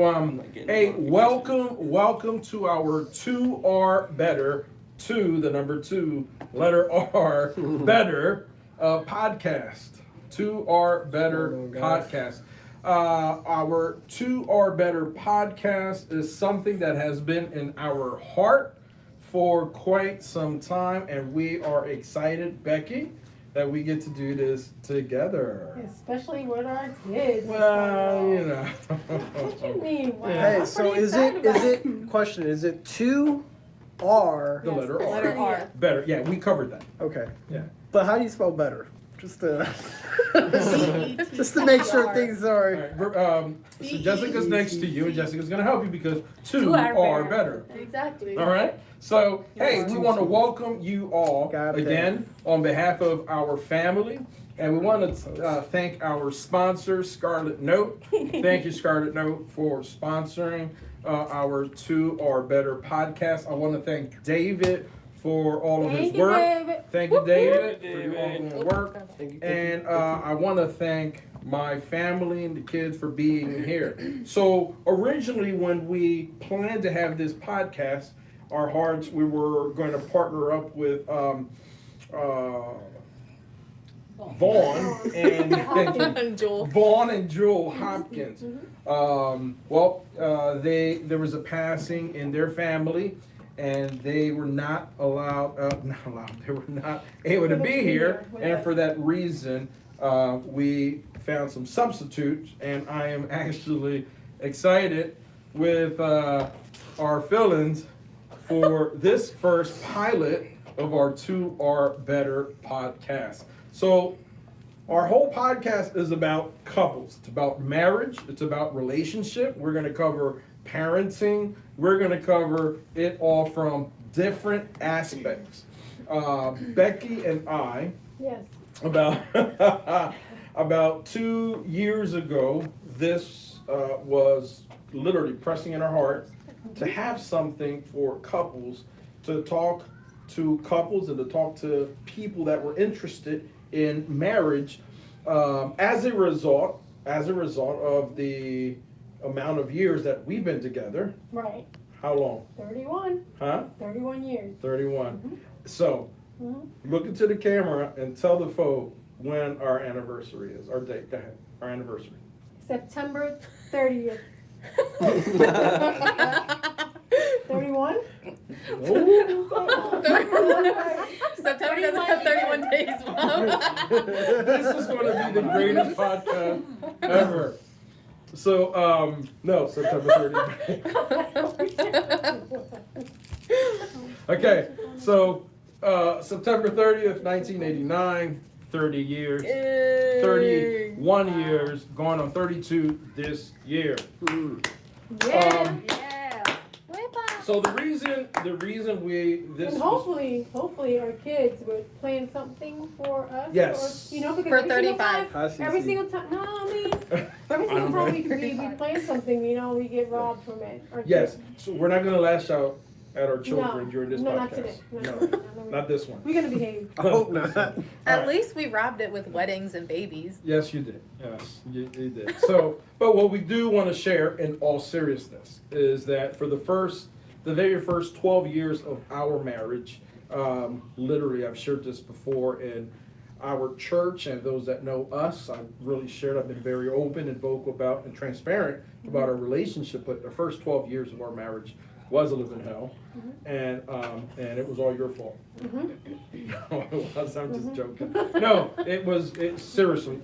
So, hey, welcome to our 2rbetter, the number 2, letter R, better podcast. 2rbetter podcast. Our 2rbetter podcast is something that has been in our heart for quite some time, and we are excited, Becky, that we get to do this together. Especially with our kids. Well, you know. What do you mean? Wow. Hey, so is it 2R? The letter R. Letter R. Better. Yeah, we covered that. Okay. Yeah. But how do you spell better? Just to make sure things are. All right. So Jessica's next to you, and Jessica's going to help you because 2 are better. Exactly. All right. So, hey, we want to welcome you all again on behalf of our family. And we want to thank our sponsor, Scarlet Note. Thank you, Scarlet Note, for sponsoring our 2rbetter podcast. I want to thank David for all of his work. David. Thank you, David, for all of his work. And I want to thank my family and the kids for being here. So originally, when we planned to have this podcast, our hearts, we were going to partner up with Vaughn and Joel. Vaughn and Joel Hopkins. There was a passing in their family, and they were not they were not able to be here, and for that reason, we found some substitutes, and I am actually excited with our fill-ins for this first pilot of our 2rbetter podcast. So our whole podcast is about couples. It's about marriage. It's about relationship. We're going to cover parenting. We're going to cover it all from different aspects. Becky and I, Yes. about 2 years ago, this was literally pressing in our heart to have something for couples, to talk to couples and to talk to people that were interested in marriage as a result of the amount of years that we've been together. Right. How long? 31. Huh? 31 years. 31. Mm-hmm. So, look into the camera and tell the folk when our anniversary is. Our date. Go ahead. Our anniversary. September 30th. 31? September doesn't have 31 days, Mom. This is going to be the greatest podcast ever. So, no, September 30th. Okay, so September 30th, 1989, 30 years, 31 years, going on 32 this year. Yeah. So the reason And hopefully our kids would plan something for us. Yes. Or, because For every single 35. time, every single time we plan something, we get robbed from it. Our Yes. kids. So we're not going to lash out at our children during this podcast. Not today. No, not this one. We're gonna behave. I hope not. At least we robbed it with weddings and babies. Yes, you did. Yes, you did. So, but what we do want to share in all seriousness is that for the very first 12 years of our marriage, literally, I've shared this before in our church, and those that know us, I've been very open and vocal about and transparent about our relationship, but the first 12 years of our marriage was a living hell, and it was all your fault. No, it was. I'm just joking. No, it seriously.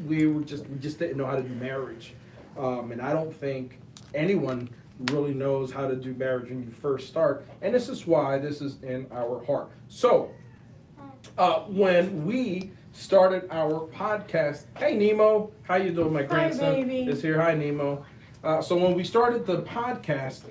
We just didn't know how to do marriage, and I don't think anyone really knows how to do marriage when you first start, and this is why this is in our heart. So, when we started our podcast, hey Nemo, how you doing? My grandson is here. Hi Nemo. So when we started the podcast,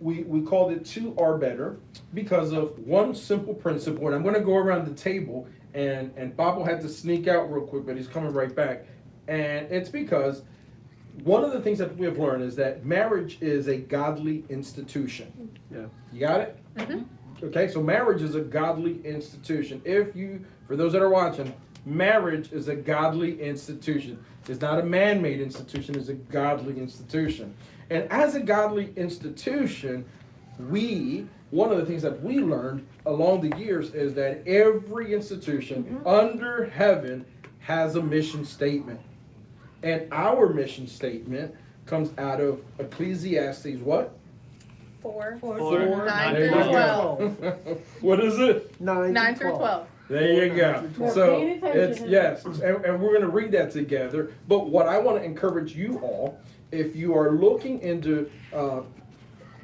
we called it 2rbetter because of one simple principle, and I'm going to go around the table, and Bob will have to sneak out real quick, but he's coming right back, and it's because one of the things that we have learned is that marriage is a godly institution. Yeah. You got it? Mm-hmm. Okay, so marriage is a godly institution. For those that are watching, marriage is a godly institution. It's not a man-made institution, it's a godly institution. And as a godly institution, one of the things that we learned along the years is that every institution under heaven has a mission statement. And our mission statement comes out of Ecclesiastes what? 4. 9 There you through go. 12. What is it? 9 through 12. There you go. We're So paying attention. it's yes, and we're going to read that together. But what I want to encourage you all, if you are looking into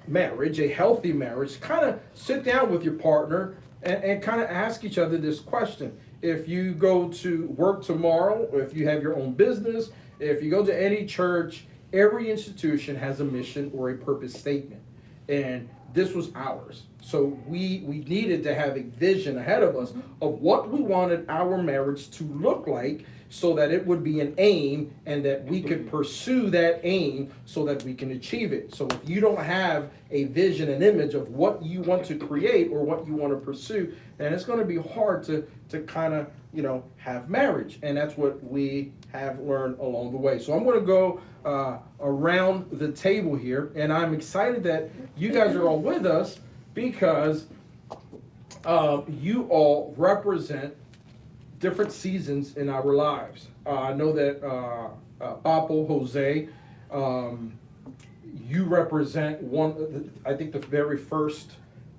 marriage, a healthy marriage, kind of sit down with your partner and kind of ask each other this question. If you go to work tomorrow, or if you have your own business, if you go to any church, every institution has a mission or a purpose statement. And this was ours. So we needed to have a vision ahead of us of what we wanted our marriage to look like so that it would be an aim and that we could pursue that aim so that we can achieve it. So if you don't have a vision, an image of what you want to create or what you want to pursue, then it's going to be hard to kind of, have marriage. And that's what we have learned along the way. So I'm going to go around the table here, and I'm excited that you guys are all with us because you all represent different seasons in our lives. I know that Papo, Jose, you represent I think the very first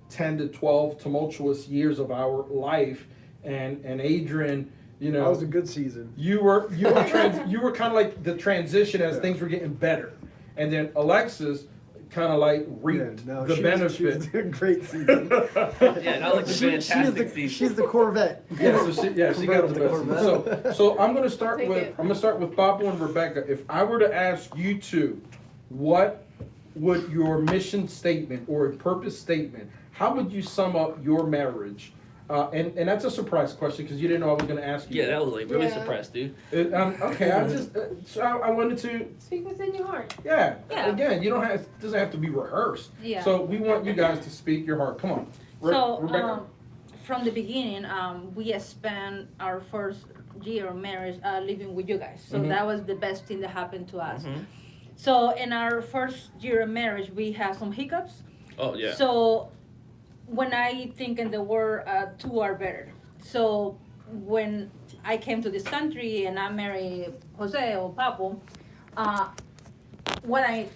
10 to 12 tumultuous years of our life, and Adrian, That was a good season. you were kind of like the transition as things were getting better, and then Alexis kind of like reaped the benefit. She was a great season. Yeah, that was a fantastic season. She's the Corvette. Yeah, so she got the best. So I'm gonna start Take with it. Papo and Rebecca. If I were to ask you two, what would your mission statement or a purpose statement? How would you sum up your marriage? And that's a surprise question because you didn't know I was going to ask you. Yeah, that was like really Yeah. surprised, dude. Okay, I just so I wanted to. Speak what's in your heart. Yeah. Yeah. Again, you don't have it doesn't have to be rehearsed. Yeah. So we want you guys to speak your heart. Come on. Rebecca. From the beginning, we spent our first year of marriage living with you guys. So Mhm. that was the best thing that happened to us. Mhm. So in our first year of marriage, we had some hiccups. Oh yeah. So when I think in the word 2 are better. So when I came to this country and I married Jose or Papo, what I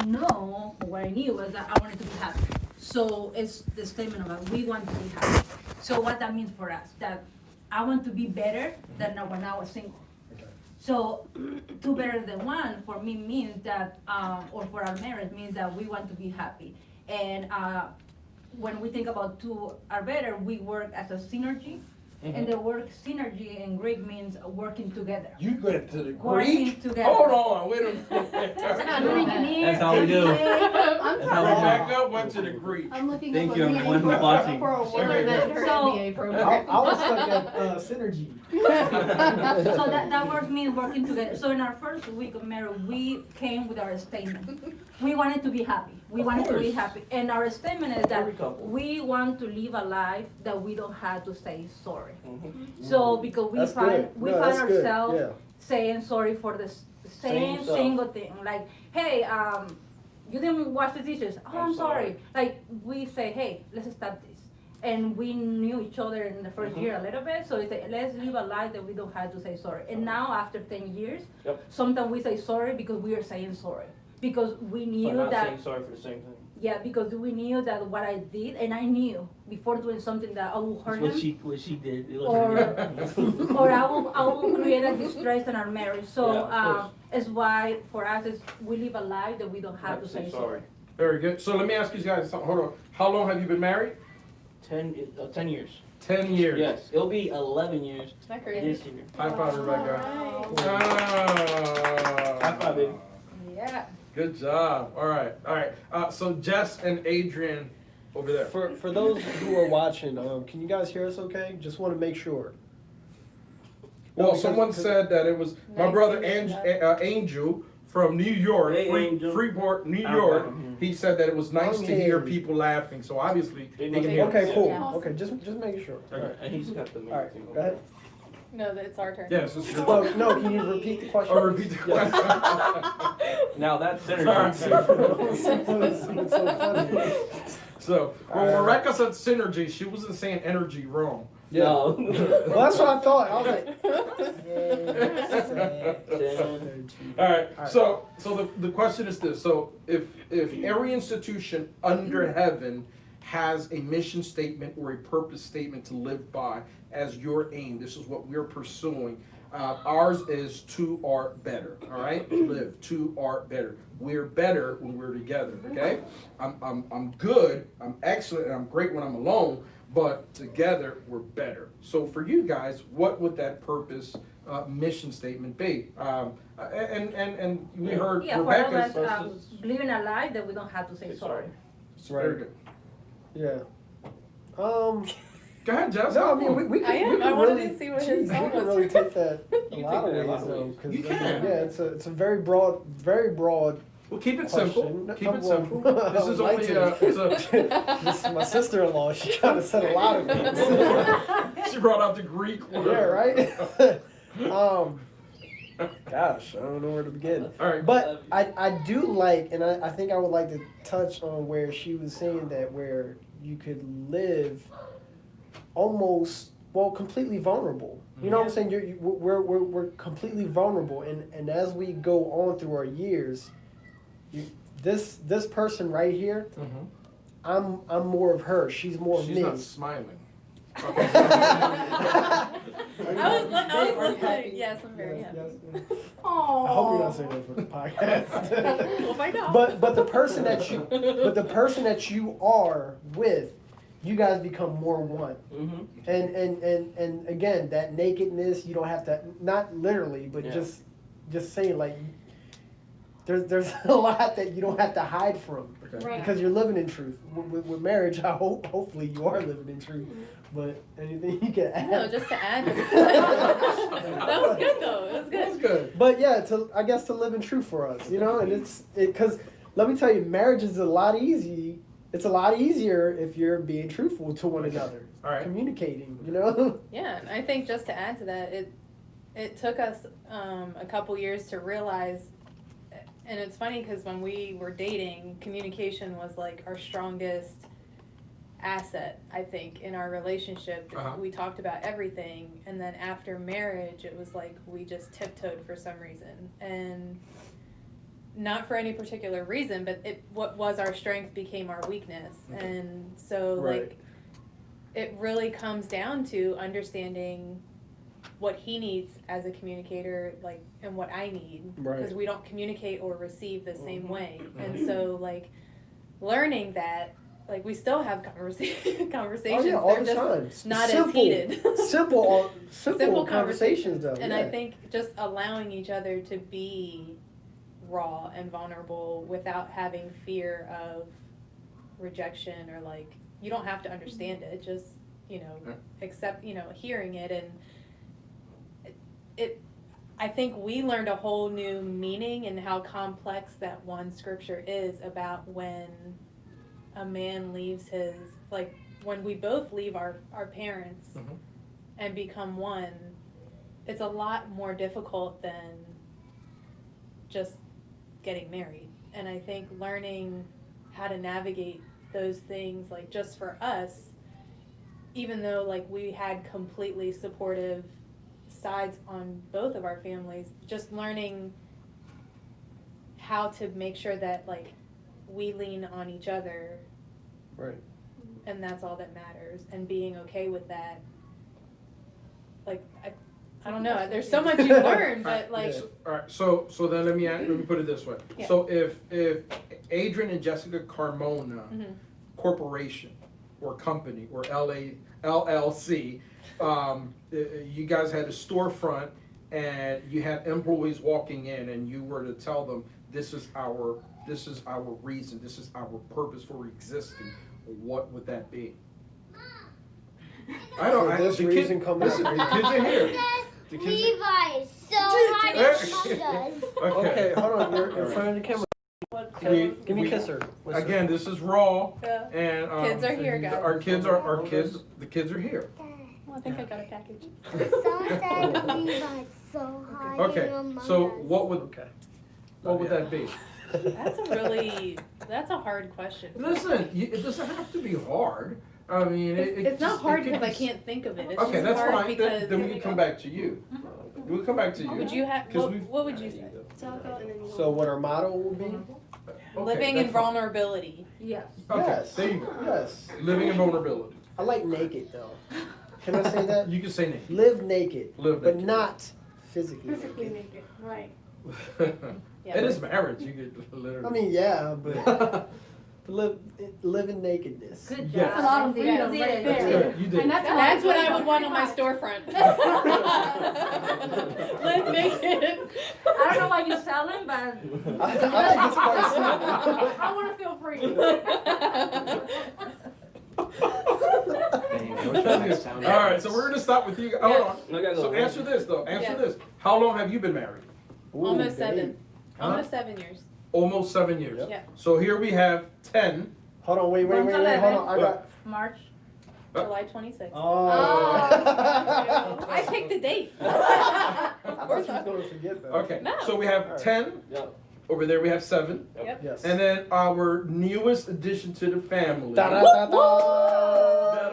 knew was that I wanted to be happy. So it's the statement about we want to be happy. So what that means for us, that I want to be better than when I was single. So 2 better than 1 for me means that, or for our marriage means that we want to be happy. And when we think about 2 are better, we work as a synergy. And the word synergy in Greek means working together. You went to the Working Greek? together. Hold on, wait a minute. That's how we do. I'm how we do. Rebecca went to the Greek. I'm looking Thank up you, a everyone meaning who's watching. for a word that her So- MBA program. I was stuck at synergy. So that word means working together. So in our first week of marriage, we came with our statement. We wanted to be happy. We wanted to be happy. And our statement is that Every couple. we want to live a life that we don't have to say sorry. So because That's find good. we No, find that's good. ourselves Yeah. saying sorry for the same Same stuff. single thing. Like, hey, you didn't wash the dishes. Oh, I'm sorry. Like we say, hey, let's stop this. And we knew each other in the 1st year a little bit, so we say, let's live a life that we don't have to say sorry. And now after 10 years, Yep. sometimes we say sorry because we are saying sorry. Because we But knew not that, saying sorry for the same thing. yeah, because we knew that what I did, and I knew before doing something that I will hurt him, What she did. It or wasn't or I will create a distress in our marriage. So Yeah, of course. it's why for us is we live a life that we don't have to say sorry. Very good. So let me ask you guys something. Hold on. How long have you been married? 10 years. 10 years. Yes, it'll be 11 years Is that crazy? this year. High five, Rebecca. Alright. High five, baby. Yeah. Good job. All right. So Jess and Adrian over there. For those who are watching, can you guys hear us okay? Just want to make sure. Well, because- someone said that it was my Nice brother to hear Angel from New York, Hey, Angel. Freeport, New How York. about him? He said that it was nice to Hey. hear people laughing. So obviously They they can must- hear. Okay, us. cool. Yeah. Okay, just making sure. All Okay. right. And he's got the main All right, thing. go ahead. No, it's our turn. Yes, it's your Well, no, can you repeat the question? Or repeat the question. Now that's Sorry. synergy. It's so funny. So, when Rebecca said synergy, she wasn't saying energy wrong. Yeah. No. Well, that's what I thought. I was like, All right. So the question is this: so if every institution under heaven has a mission statement or a purpose statement to live by as your aim, this is what we're pursuing. Ours is 2rbetter. All right, live 2rbetter. We're better when we're together. Okay, I'm good. I'm excellent. And I'm great when I'm alone. But together we're better. So for you guys, what would that purpose mission statement be? And we heard Yeah, for all Rebecca's. us living a life that we don't have to say sorry. Very good. yeah. Go ahead, Jeff. No, I mean we I am. could I wanted really to see what geez, his we thought could was. really take that a You lot take of that a lot ways of though. ways. 'Cause, You I mean, can. yeah, it's a very broad. Well, keep it simple. Question. Keep it Well, simple. This is I'd like only to. it's a. This is my sister-in-law. She kind of said a lot of things. She brought out the Greek word. Yeah, right. Gosh, I don't know where to begin. All right. But I do like, and I think I would like to touch on where she was saying that where you could live almost, well, completely vulnerable. You know what I'm saying? We're completely vulnerable, and as we go on through our years, this person right here, I'm more of her. She's more of She's me. not smiling. I was Happy? listening. Yes, I'm very happy. Yes. Aww. I hope you're not saying that for the podcast. We'll find out. But the person that you are with, you guys become more one. Mm-hmm. And again, that nakedness, you don't have to, not literally, but Yeah. just saying like there's a lot that you don't have to hide from. Okay. Right. Because you're living in truth. With marriage, hopefully you are living in truth. But anything you can add. No, just to add. That was good though. It was That's good. good. But yeah, I guess to live in truth for us, you know, and because let me tell you, marriage is a lot easy. It's a lot easier if you're being truthful to one another, All right. communicating, you know. Yeah, and I think just to add to that, it took us a couple years to realize, and it's funny because when we were dating, communication was like our strongest asset, I think, in our relationship. We talked about everything, and then after marriage, it was like we just tiptoed for some reason, and not for any particular reason, but what was our strength became our weakness, and so Right. like it really comes down to understanding what he needs as a communicator, like, and what I need, Right. because we don't communicate or receive the same way, Mm-hmm. and so like learning that, like, we still have conversations. Oh yeah, all They're the just time. not simple, as heated. simple conversations though. And yeah. I think just allowing each other to be raw and vulnerable without having fear of rejection, or like, you don't have to understand it, just, you know, accept, you know, hearing it, and it I think we learned a whole new meaning in how complex that one scripture is about when a man leaves his, like, when we both leave our parents and become one, it's a lot more difficult than just getting married. And I think learning how to navigate those things, like, just for us, even though like we had completely supportive sides on both of our families, just learning how to make sure that like we lean on each other, Right. and that's all that matters, and being okay with that. Like, I don't know, there's so much you learn, but like, Yeah. All right. So then let me put it this way. Yeah. So if Adrian and Jessica Carmona mhm. Corporation or company or LLC, you guys had a storefront and you had employees walking in, and you were to tell them this is our reason, this is our purpose for existing, what would that be? I don't. For this the reason, kid, come listen, back. the kids are here. The kids Levi is so hard at us. Okay, hold on. You're in front of the camera. Give me a kisser. Again, this is raw, Yeah. and Kids are here, guys. Our kids are The kids are here. Well, I think I got a package. Someone said Levi's so high. Okay, so what would that be? That's a hard question. Listen, it doesn't have to be hard. I mean, It's not just- hard it could because I be- can't think of it. It's Okay, just that's hard fine. because Then we can come back to you. We'll come back to you. Would you have? 'Cause What, we've- what would you say? So I'll go and then you So what our motto will be? Okay, Living that's in fine. vulnerability. Yes. Okay, Yes. there you go. Yes. Living in vulnerability. I like naked though. Can I say that? You can say name. Live naked, Live but naked. not physically physically naked. naked, right? Yeah. It is marriage. You could literally. I mean, yeah, but live in nakedness. Good job. Yes. That's a lot of You freedom did right it. That's there. good. You did. And That's what I would want on my storefront. Live naked. I don't know why you're selling, but I think it's quite simple. I want to feel free. All right, so we're gonna stop with you. Hold on. I gotta go. So answer this though. Answer Yeah. this. How long have you been married? Ooh, Almost babe. 7. Huh? Almost 7 years. Almost 7 years. Yep. Yeah. So here we have 10. Hold on, wait, hold on. I got. March. July 26th. Oh. I picked the date. I Of thought course you was not. going to forget that. Okay. No. So we have All right. 10. Yeah. Over there we have 7. Yep. Yes. And then our newest addition to the family. Da-da-da-da.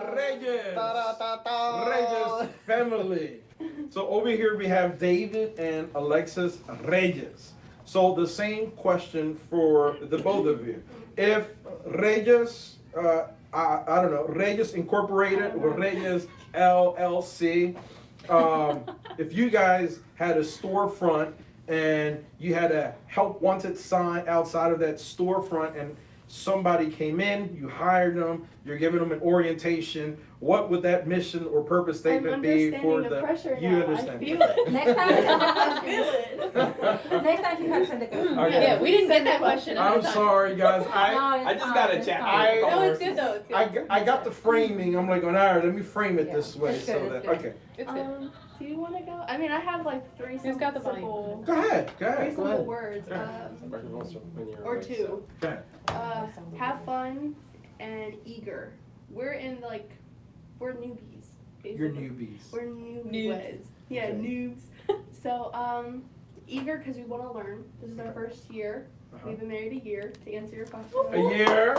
The Reyes. Da-da-da-da. Reyes family. So over here we have David and Alexis Reyes. So the same question for the both of you. If Reyes, I don't know, Reyes Incorporated or Reyes LLC, if you guys had a storefront and you had a help wanted sign outside of that storefront and somebody came in, you hired them, you're giving them an orientation, what would that mission or purpose statement be for the, pressure you now. understand? I feel it. Next time, I feel it. next time you have to send the question. Okay. Yeah, we didn't get that question. I'm sorry guys, I just got a chat. No, it's good though. It's good. I got the framing, I'm like, all right, let me frame it this way It's so good, that, it's good. okay. It's good. Do you want to go? I mean, I have like three Who's got the simple, Go ahead, three go simple ahead. words. Or Or two. Go ahead. Have fun and eager. We're in like, we're newbies. You're Basically. newbies. We're newbies. Yeah, Okay. noobs. So, eager because we want to learn. This is our first year. Uh-huh. We've been married a year. To answer your question. A year?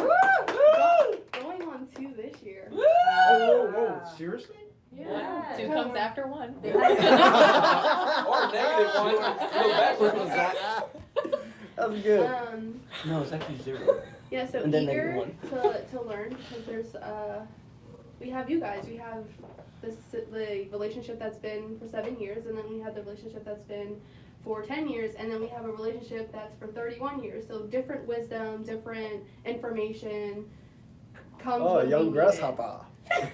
Going on 2 this year. Oh, whoa, whoa, seriously? Yeah. 2 comes after 1. Or negative one. Go backwards. That was good. No, it's actually 0. Yeah, so And then eager negative to learn because there's we have you guys. We have the relationship that's been for 7 years, and then we have the relationship that's been for 10 years, and then we have a relationship that's for 31 years. So different wisdom, different information comes. Oh, when young we need grasshopper.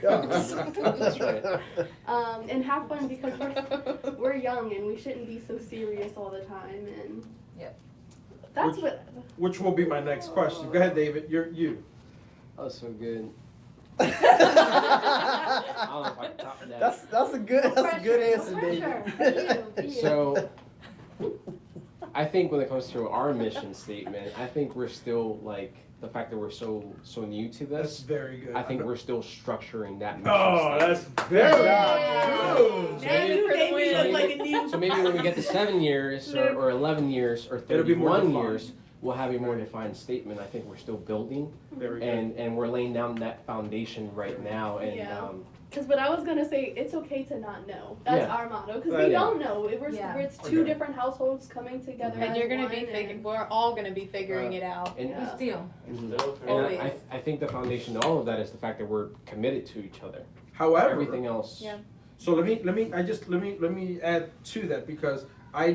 Yeah. That's right. it. And have fun because we're young and we shouldn't be so serious all the time. And Yep. that's what. Which will be my next question. Go ahead, David, you. Oh, so good. I don't know if I can top that. That's a good answer, David. So, I think when it comes to our mission statement, I think we're still like the fact that we're so new to That's this. very good. I think we're still structuring that mission Oh, statement. that's very Yeah. good. David for the win. So maybe when we get to 7 years or 11 years or It'll be more 31 defined. years, we'll have a more defined statement. I think we're still building Very good. and we're laying down that foundation right now. And Yeah. Because what I was gonna say, it's okay to not know. That's Yeah. our motto. Because Yeah. we don't know. Yeah. It's 2 Okay. different households coming together. And as you're gonna one, be and- figuring. We're all gonna be figuring it out. and, Yeah. Still. and Always. I think the foundation of all of that is the fact that we're committed to each other. However, Everything else. Yeah. so let me add to that because I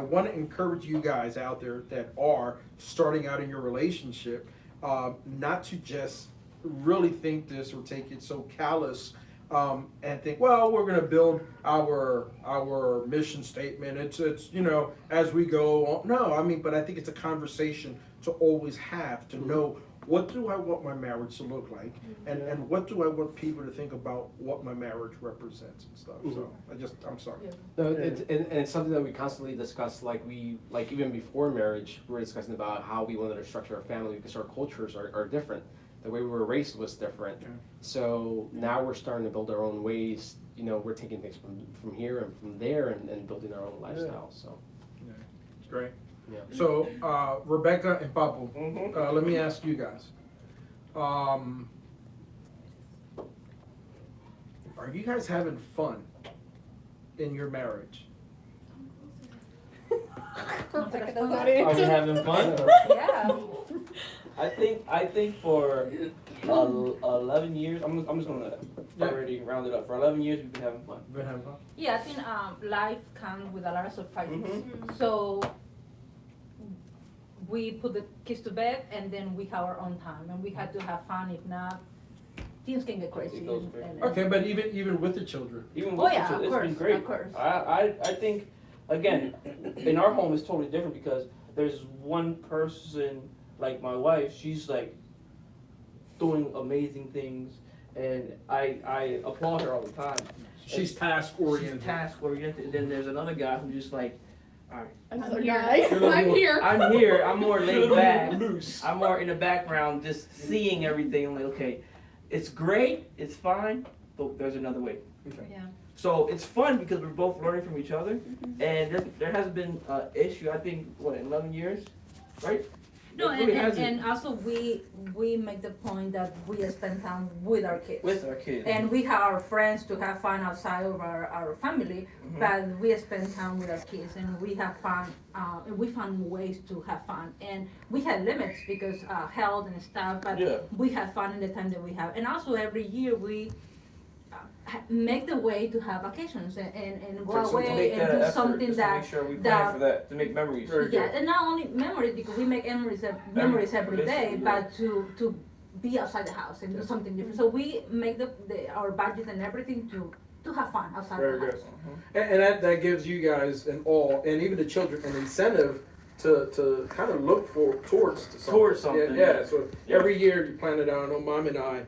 want to encourage you guys out there that are starting out in your relationship, not to just really think this or take it so callous and think, well, we're going to build our mission statement. It's as we go on. No, I mean, but I think it's a conversation to always have to know what do I want my marriage to look like, and what do I want people to think about what my marriage represents and stuff. So I'm sorry. No, it's something that we constantly discuss. Like even before marriage, we were discussing about how we wanted to structure our family because our cultures are different. the way we were raised was different. Yeah. So now we're starting to build our own ways. You know, we're taking things from here and from there and building our own lifestyle. So It's great. yeah. So, Rebecca and Papu, Mm-hmm. let me ask you guys. Are you guys having fun in your marriage? Are we having fun? Yeah. I think for 11 years, I'm just gonna already round it up. For 11 years, we've been having fun. Been having fun? Yeah, I think life comes with a lot of surprises. Mhm. So we put the kids to bed and then we have our own time and we had to have fun. If not, things can get crazy. It goes crazy. Okay, but even with the children. Even Oh with yeah, the of it's course, been great. of course. I think, again, in our home it's totally different because there's one person, like my wife, she's like doing amazing things, and I applaud her all the time. She's task oriented. She's task oriented, and then there's another guy who's just like, all right, Another I'm here. guy. You're I'm more- here. I'm here, I'm more laid back. Loose. I'm more in the background, just seeing everything. I'm like, okay, it's great, it's fine, but there's another way. Yeah. So it's fun because we're both learning from each other, and there hasn't been an issue. I think what, in 11 years, right? No, It really and hasn't. also we make the point that we spend time with our kids. With our kids. And we have our friends to have fun outside of our family, Mhm. but we spend time with our kids and we have fun. And we found ways to have fun, and we had limits because health and stuff. But Yeah. we have fun in the time that we have, and also every year we make the way to have vacations and go So to away make and that do effort, something just to that make sure we plan that- for that, to make memories. Very yeah, good. and not only memories because we make memories every day, Basically, yeah. but to be outside the house and do something different. So we make our budget and everything to have fun outside Very the good. house. And that gives you guys and even the children an incentive to kind of look towards something. Towards something, Yeah. So every year you plan it out. I know Mom and I,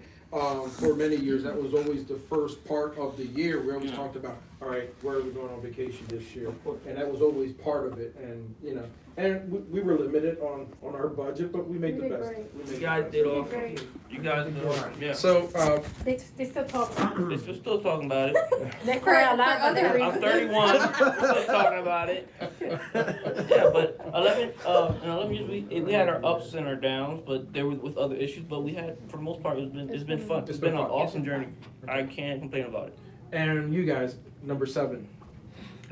for many years, that was always the first part of the year. We always Yeah. talked about, all right, where are we going on vacation this year? And that was always part of it. And and we were limited on our budget, but we make You the did best. great. We make You the guys best. did awesome. Great. You guys did awesome. Yeah. So They still talk. We're still talking about it. They cry a lot, but other they're I'm 31. We're still talking about it. Yeah, but 11 years we had our ups and our downs, but there was with other issues. But we had, for the most part, it's been fun. It's been an fun. awesome journey. I can't complain about it. and you guys, number 7.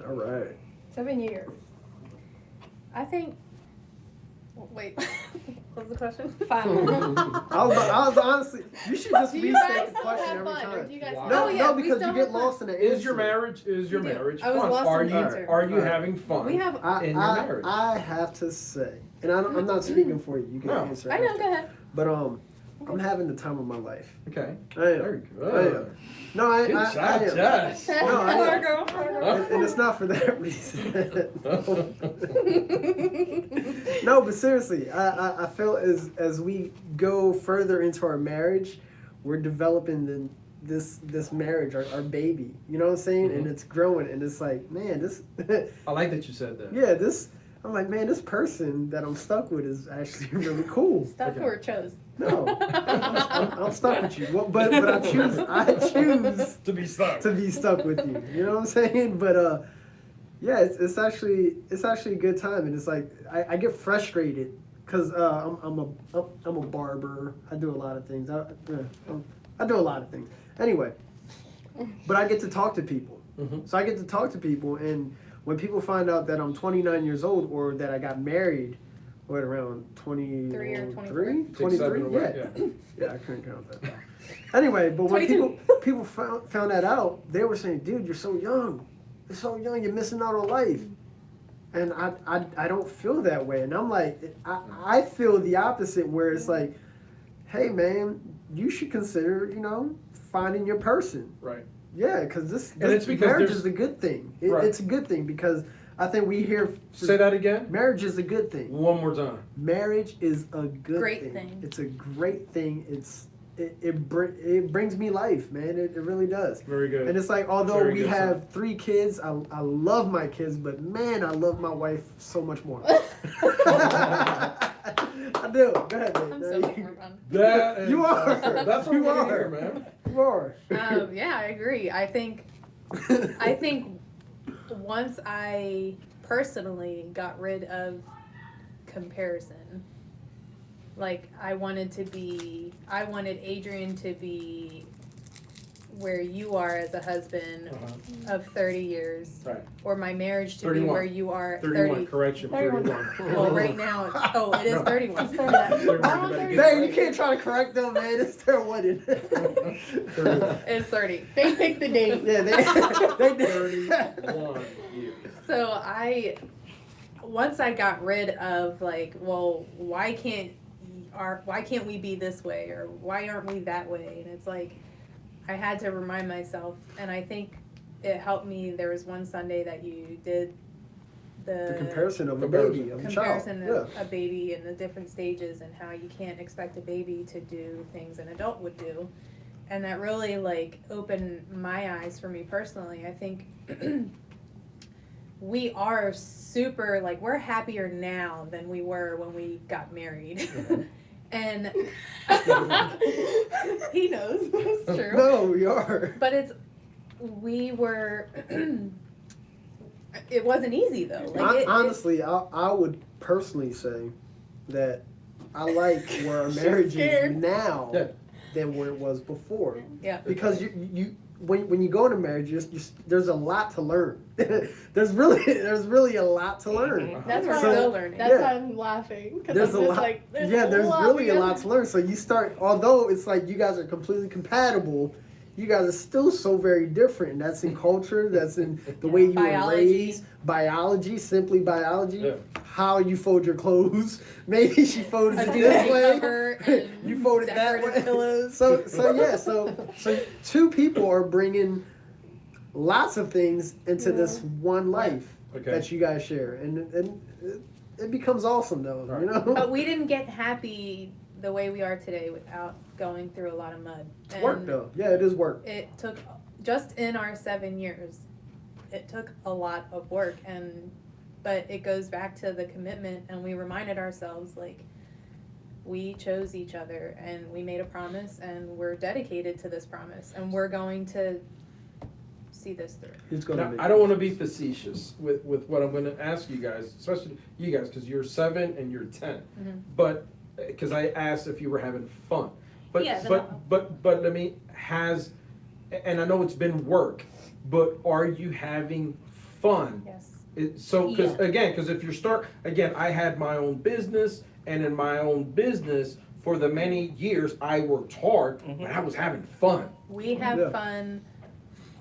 All right. 7 years. I think. Wait. What was the question? 5. I was honestly, you should just Do you restate guys the still question have every fun, or time. do you guys? Wow. No, Oh, yeah, no, we because still you get have fun. lost in the Is your answer. marriage We do. marriage I was fun? lost Are in the you answer. are you having fun? We have. I, in your I, marriage? I have to say, and I'm not speaking for you. You can No. answer. I know. after. Go ahead. But I'm having the time of my life. Okay. I am. Very I good. am. No, I Good I job, am. Jess. No, I am. Margo. And it's not for that reason. No, but seriously, I feel as we go further into our marriage, we're developing this marriage, our baby. You know what I'm saying? And it's growing, and it's like, man, this. I like that you said that. Yeah, this. I'm like, man, this person that I'm stuck with is actually really cool. Stuck or chose. No, I'm stuck with you. Well, but I choose To be stuck. to be stuck with you. You know what I'm saying? But yeah, it's actually a good time, and it's like I get frustrated because I'm a barber. I do a lot of things. I do a lot of things. Anyway, but I get to talk to people. Mhm. So I get to talk to people, and when people find out that I'm 29 years old or that I got married, what, around 23 or 23? 23? Yeah. Yeah, I couldn't count that. Anyway, but when 22. people found that out, they were saying, dude, you're so young. You're so young, you're missing out on life. And I don't feel that way. And I'm like, I feel the opposite, where it's like, hey, man, you should consider, finding your person. Right. Yeah, because this it's because marriage there's- is a good thing. Right. It's a good thing because I think we hear Say that again. marriage is a good thing. One more time. Marriage is a good Great thing. It's a great thing. It brings me life, man. It really does. Very good. And it's like, although Very we good, have 3 kids, I love my kids, but man, I love my wife so much more. I do. Go ahead, I'm Dave. so much more fun. That is You are. awesome. That's what You we're are. here, man. You are. Yeah, I agree. I think once I personally got rid of comparison, like I wanted Adrian to be where you are as a husband of 30 years, Right. or my marriage to be 31. where you are 31, correction, 31. Well, right now, it is No. 31. It's 31. Dang, you can't try to correct them, man. It's their wedding. It's 30. They picked the date. Yeah, they did. 31 years. So once I got rid of like, well, why can't we be this way, or why aren't we that way? And it's like, I had to remind myself, and I think it helped me. There was one Sunday that you did The comparison of a baby, of a child. comparison of a baby and the different stages, and how you can't expect a baby to do things an adult would do. And that really like opened my eyes for me personally. I think we are super, like, we're happier now than we were when we got married. And he knows it's true. No, we are. But it wasn't easy though. Like Honestly, I would personally say that I like where our marriage is scared. now Yeah. than where it was before. Yeah. Because you when you go into marriage, there's a lot to learn. there's really a lot to learn. That's We're why still learning. That's Yeah. why I'm laughing. Because There's I'm a just lot. like, there's Really a we lot to learn. So you start, although it's like you guys are completely compatible, you guys are still so very different. And that's in culture. That's in the way you were Biology. raised. Biology, simply biology. Yeah. How you fold your clothes. Maybe she folded A it duvet this way. cover and You folded that decorative way. pillows. So two people are bringing lots of things into this one life Okay. that you guys share, and it becomes awesome though. You know. But we didn't get happy the way we are today without going through a lot of mud. It's work though. Yeah, it is work. It took, just in our 7 years, it took a lot of work, but it goes back to the commitment, and we reminded ourselves, like, we chose each other and we made a promise, and we're dedicated to this promise, and we're going to see this through. It's gonna Now, be. I don't want to be facetious with what I'm going to ask you guys, especially you guys, because you're 7 and you're 10. Mhm. But because I asked if you were having fun, but Yeah, but let me and I know it's been work, but are you having fun? Yes. Because if you I had my own business, and in my own business for the many years I worked hard, but I was having fun. We have Yeah. fun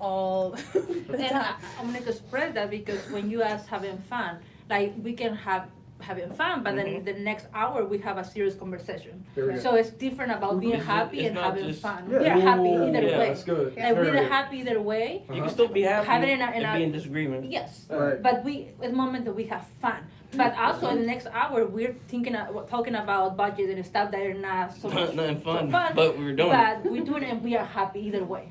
all the And time. I wanted to express that because when you ask having fun, like we can have having fun, but then the next hour we have a serious conversation. There we go. So it's different about being It's- happy it's and not having just- fun. Yeah. We are happy Ooh, either yeah, way. That's good. And Very we're good. happy either way. You can still be happy Have it in and a- be in disagreement. Yes. Right. But it's a moment that we have fun. But also in the next hour we're talking about budget and stuff that are not so much Nothing fun, fun. but we're doing it. But we're doing it and we are happy either way.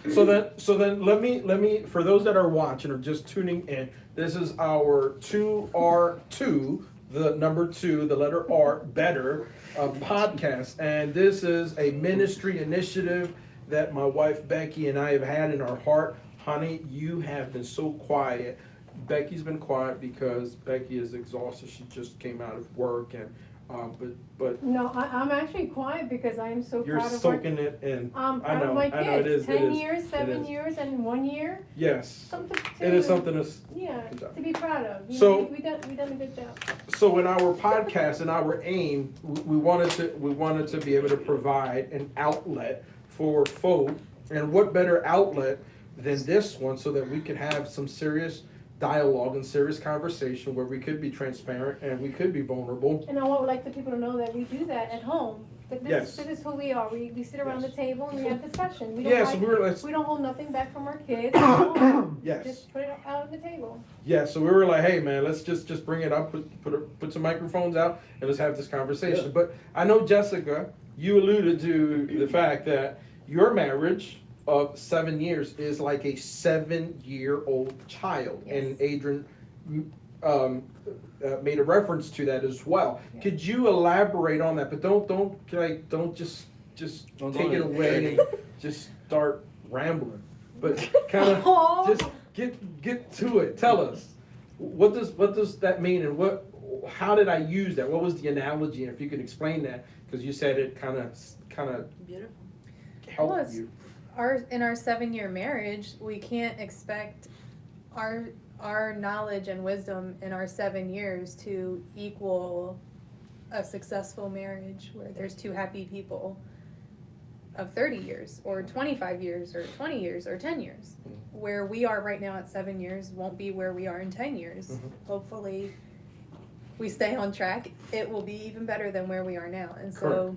So then let me for those that are watching or just tuning in, this is our 2R2, the number 2, the letter R, better podcast, and this is a ministry initiative that my wife Becky and I have had in our heart. Honey, you have been so quiet. Becky's been quiet because Becky is exhausted. She just came out of work, and but No, I'm actually quiet because I am so you're proud of what, soaking it in. proud I know, of my I know, it kids. is, it 10 is, years, it 7 is. years, and 1 year. Yes, Something to, it is something to. Yeah, Good job. to be proud of. You So- know, we done a good job. So in our podcast and our aim, we wanted to be able to provide an outlet for folk, and what better outlet than this one, so that we could have some serious dialogue and serious conversation where we could be transparent and we could be vulnerable. And I would like the people to know that we do that at home. That Yes. this is who we are. We sit around Yes. the table and we have discussion. We don't Yeah, so we don't hold nothing back from our kids. yes, Just put it out on the table. yeah. So we were like, hey man, let's just bring it up, put some microphones out, and let's have this conversation. Yeah. But I know, Jessica, you alluded to the fact that your marriage of 7 years is like a 7-year-old child, Yes. and Adrian, made a reference to that as well. Yeah. Could you elaborate on that? But don't just Don't take go it there. away and just start rambling. But kind of Oh. just get to it. Tell us what does that mean, and how did I use that? What was the analogy? And if you could explain that, because you said it kind of Beautiful. helped Well, you. In our 7-year marriage, we can't expect our knowledge and wisdom in our 7 years to equal a successful marriage where there's 2 happy people of 30 years or 25 years or 20 years or 10 years. Where we are right now at 7 years won't be where we are in 10 years. Hopefully we stay on track. It will be even better than where we are now. And so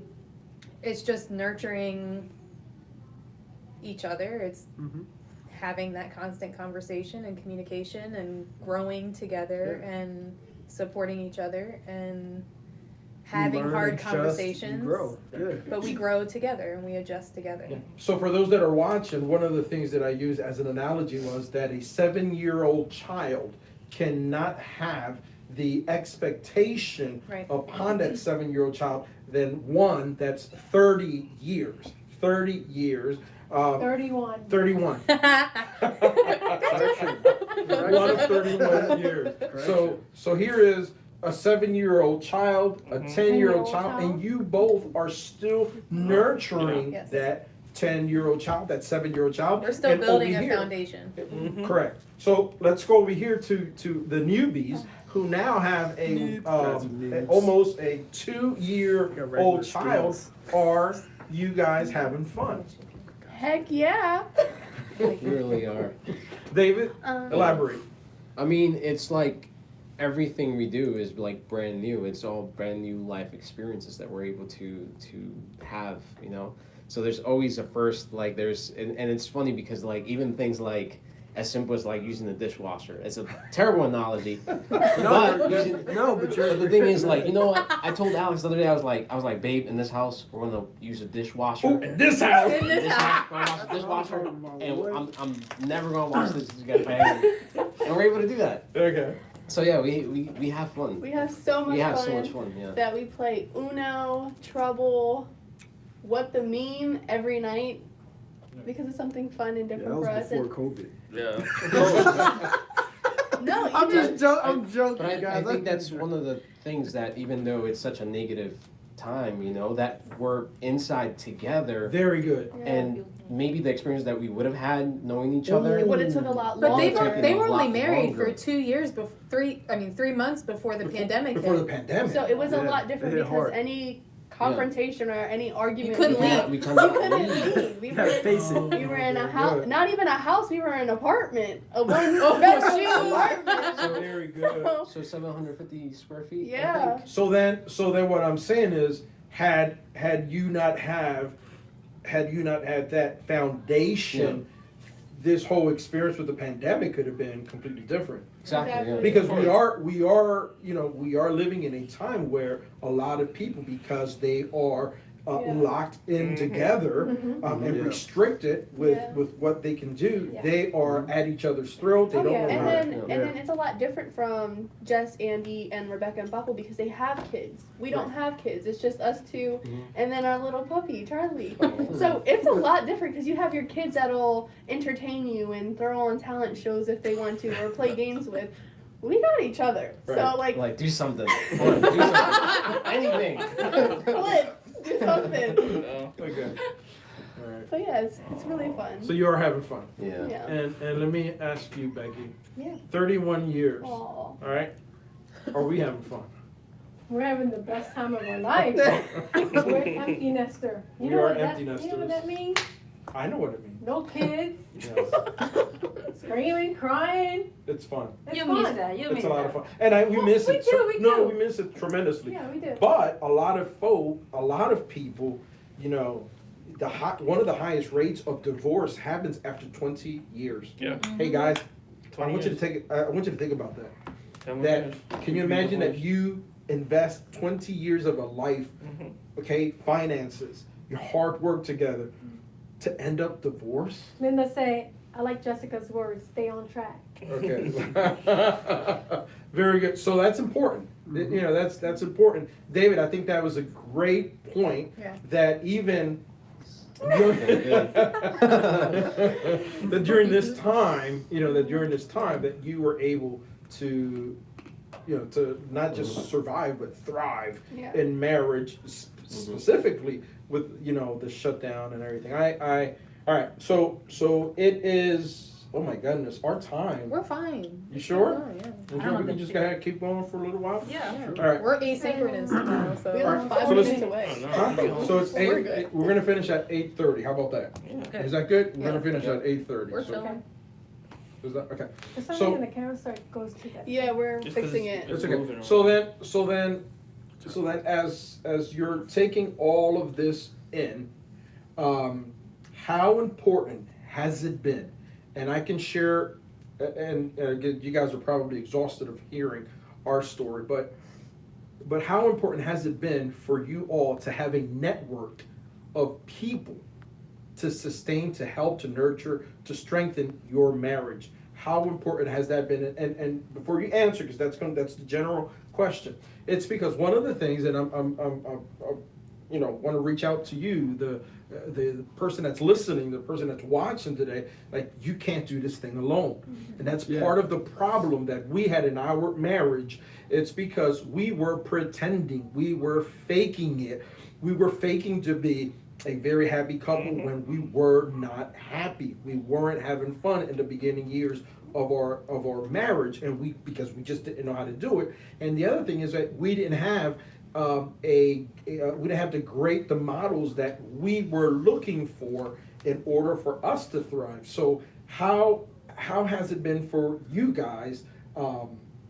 it's just nurturing each other. It's having that constant conversation and communication and growing together and supporting each other and having learn, hard adjust, conversations. you grow. Yeah. But we grow together and we adjust together. Yeah. So for those that are watching, one of the things that I used as an analogy was that a 7-year-old child cannot have the expectation Right. upon that 7-year-old child than one that's 30 years. 30 years. 31. 31. One of 31 years. So here is a 7-year-old child, a 10-year-old child, and you both are still nurturing Yes. that 10-year-old child, that 7-year-old child. We're still And building over a here- foundation. Correct. So let's go over here to the newbies who now have almost a 2-year-old child. Are you guys having fun? Heck yeah. We really are. David, elaborate. I mean, it's like everything we do is like brand new. It's all brand new life experiences that we're able to have, you know. So there's always a first, like and it's funny because like even things like as simple as like using the dishwasher. It's a terrible analogy. But But the thing is, like, you know what? I told Alex the other day, I was like, babe, in this house, we're gonna use a dishwasher. Oh, in this house. In this house. We're gonna wash the dishwasher, and I'm never gonna wash this again. And we're able to do that. Okay. So yeah, we have fun. We have so much We have fun. so much fun. Yeah. That we play Uno, Trouble, What the Meme every night because it's something fun and that different for was us. before COVID. Yeah. No, I'm even I'm joking, But I guys. think that's one of the things that even though it's such a negative time, you know, that we're inside together, Very good. and maybe the experience that we would have had knowing each other. it would have took a lot But longer. they were a only lot married longer. for 2 years, 3 months before the pandemic Before the hit. pandemic. So it was a Yeah, lot different it hit because hard. any confrontation or any argument You couldn't we had, leave. We we couldn't couldn't leave. leave. We You were gotta face it. we were in a Very house, good. not even a house. We were in an apartment, a one Oh, bedroom shoot. apartment. Very good. So, So 750 square feet. I yeah. think. So then what I'm saying is, had you not had that foundation, this whole experience with the pandemic could have been completely different. Exactly. Yeah. Because we are living in a time where a lot of people, because they are Yeah. locked in together and Yeah. restricted with Yeah. what they can do, Yeah. they are at each other's throat. They Oh, don't yeah. know And how then, to. and then it's a lot different from Jess, Andy, and Rebecca and Buckle because they have kids. We don't have kids. It's just us two, and then our little puppy Charlie. So it's a lot different because you have your kids that'll entertain you and throw on talent shows if they want to or play games with. We got each other. So Right. like, Do something. Come on, do something. Anything. flip, do something. Okay. All right. But yeah, it's really fun. So you are having fun. Yeah. Yeah. And let me ask you, Becky. Yeah. 31 years. Aw. All right. Are we having fun? We're having the best time of our life. We're empty nester. We You know are what empty that, you know what nesters. that means? I know what it means. No kids, Yes. screaming, crying. It's fun. It's You fun. miss that. You It's miss a lot of that. fun. And we miss we it. do, we No, do. we miss it tremendously. Yeah, we do. But a lot of people, you know, one of the highest rates of divorce happens after 20 years. Yeah. Hey guys, I 20 want you to years. I want you to think about that. 10 That years. can you imagine that you invest 20 years of a life, okay, finances, your hard work together, to end up divorced? Linda say, I like Jessica's words, stay on track. Okay. Very good. So that's important. You know, that's important. David, I think that was a great point. Yeah. That even that during this time, that you were able to, to not just survive but thrive Yeah. in marriage, specifically with the shutdown and everything. All right. So it is. Oh my goodness, our time. We're fine. You sure? Oh, yeah. You sure we can just go ahead and keep going for a little while? Yeah. All right. We're asynchronous now, so. We All only right. have 5 So let's- minutes away. Huh? So it's We're 8. good. We're gonna finish at 8:30. How about that? Yeah. Is that good? We're Yeah. gonna finish at 8:30. We're So, chilling. is that okay? For some So- reason, the camera goes to that. Yeah, we're Just 'cause fixing it's- it. It's moving okay. on. So then, as you're taking all of this in, how important has it been? And I can share, and again, you guys are probably exhausted of hearing our story, but how important has it been for you all to have a network of people to sustain, to help, to nurture, to strengthen your marriage? How important has that been? And before you answer, because that's the general question. It's because one of the things, and I'm want to reach out to you, the person that's listening, the person that's watching today. Like, you can't do this thing alone, and that's part of the problem that we had in our marriage. It's because we were pretending, we were faking it, we were faking to be a very happy couple when we were not happy. We weren't having fun in the beginning years of our marriage, and because we just didn't know how to do it. And the other thing is that we didn't have we didn't have the models that we were looking for in order for us to thrive. So how has it been for you guys?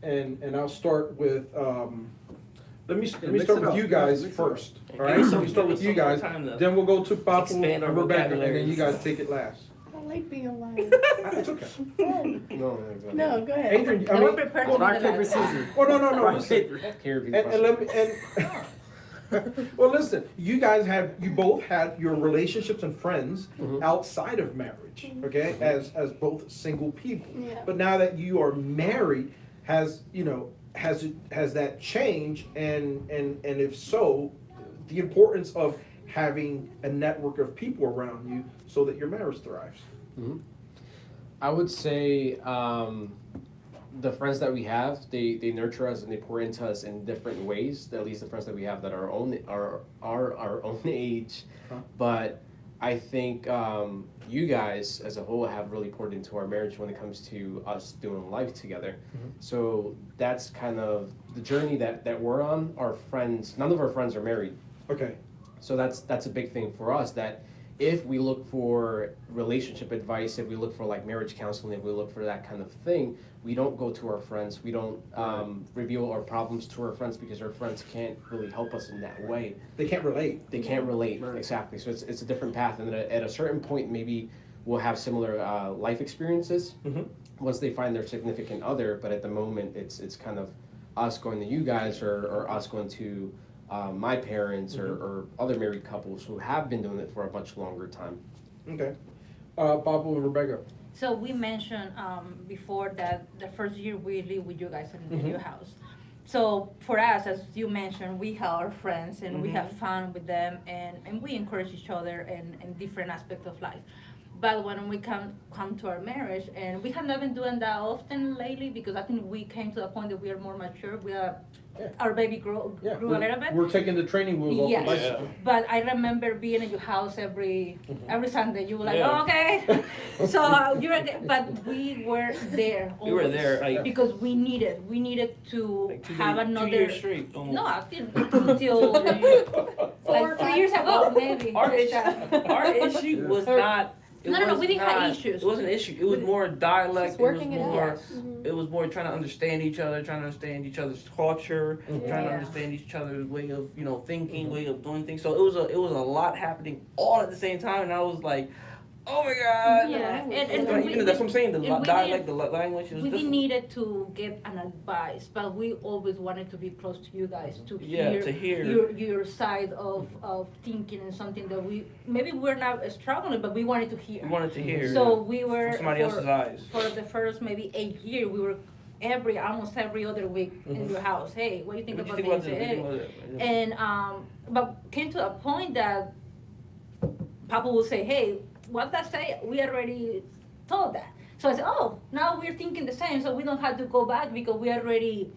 And I'll start with let me start with you guys first. All right, let me start with you guys. Then we'll go to Papa Expand our and Rebecca, and then vocabularies. you guys take it last. I like being alive. It's okay. No, go ahead. Adrian, I They were mean, prepared to well, be Rock, the paper, last. scissors. oh no, listen. Here, And let me well, listen. You both had your relationships and friends outside of marriage, okay? As both single people. Yeah. But now that you are married, has that changed? And if so, the importance of having a network of people around you so that your marriage thrives. I would say the friends that we have, they nurture us and they pour into us in different ways. At least the friends that we have that are our own age. Huh. But I think you guys as a whole have really poured into our marriage when it comes to us doing life together. So that's kind of the journey that we're on. Our friends, none of our friends are married. Okay. So that's a big thing for us, that if we look for relationship advice, if we look for like marriage counseling, if we look for that kind of thing, we don't go to our friends. We don't reveal our problems to our friends because our friends can't really help us in that way. They can't relate. They can't relate, exactly. So it's a different path. And at a certain point, maybe we'll have similar life experiences once they find their significant other. But at the moment, it's kind of us going to you guys or us going to my parents or other married couples who have been doing it for a much longer time. Okay. Papa and Rebecca. So we mentioned before that the first year we live with you guys in the new house. So for us, as you mentioned, we have our friends and we have fun with them and we encourage each other in different aspects of life. But when we come to our marriage, and we have not been doing that often lately because I think we came to the point that we are more mature. Our baby grew a little bit. We're taking the training wheels off the Yes, bicycle. but I remember being in your house every Sunday. You were like, Yeah. oh, okay. So you were there, but we were there. We were always, there, like- because we needed to Like 2 have days, another. 2 years straight, almost. No, until like 3 years ago, maybe. Our issue was not. it No, was we didn't have not- issues. It wasn't an issue. It was more dialect. Just working it out. Yes. It was more trying to understand each other, trying to understand each other's culture, trying to Yeah. understand each other's way of thinking, way of doing things. So it was a lot happening all at the same time, and I was like, Oh my God. Yeah, and Like, we, that's what I'm saying. The and we dialect, did- the language is we different. didn't needed to get an advice, but we always wanted to be close to you guys to hear, to hear. your side of thinking and something that maybe we're not struggling, but we wanted to hear. We wanted to hear. So we were from somebody else's eyes. for the first maybe 8 years. We were almost every other week in your house. Hey, what do you think What about you think this? about this? Hey. What do you think about it? And but came to a point that Papa will say, "Hey, what that say? We already told that." So I said, "Oh, now we're thinking the same, so we don't have to go back because we already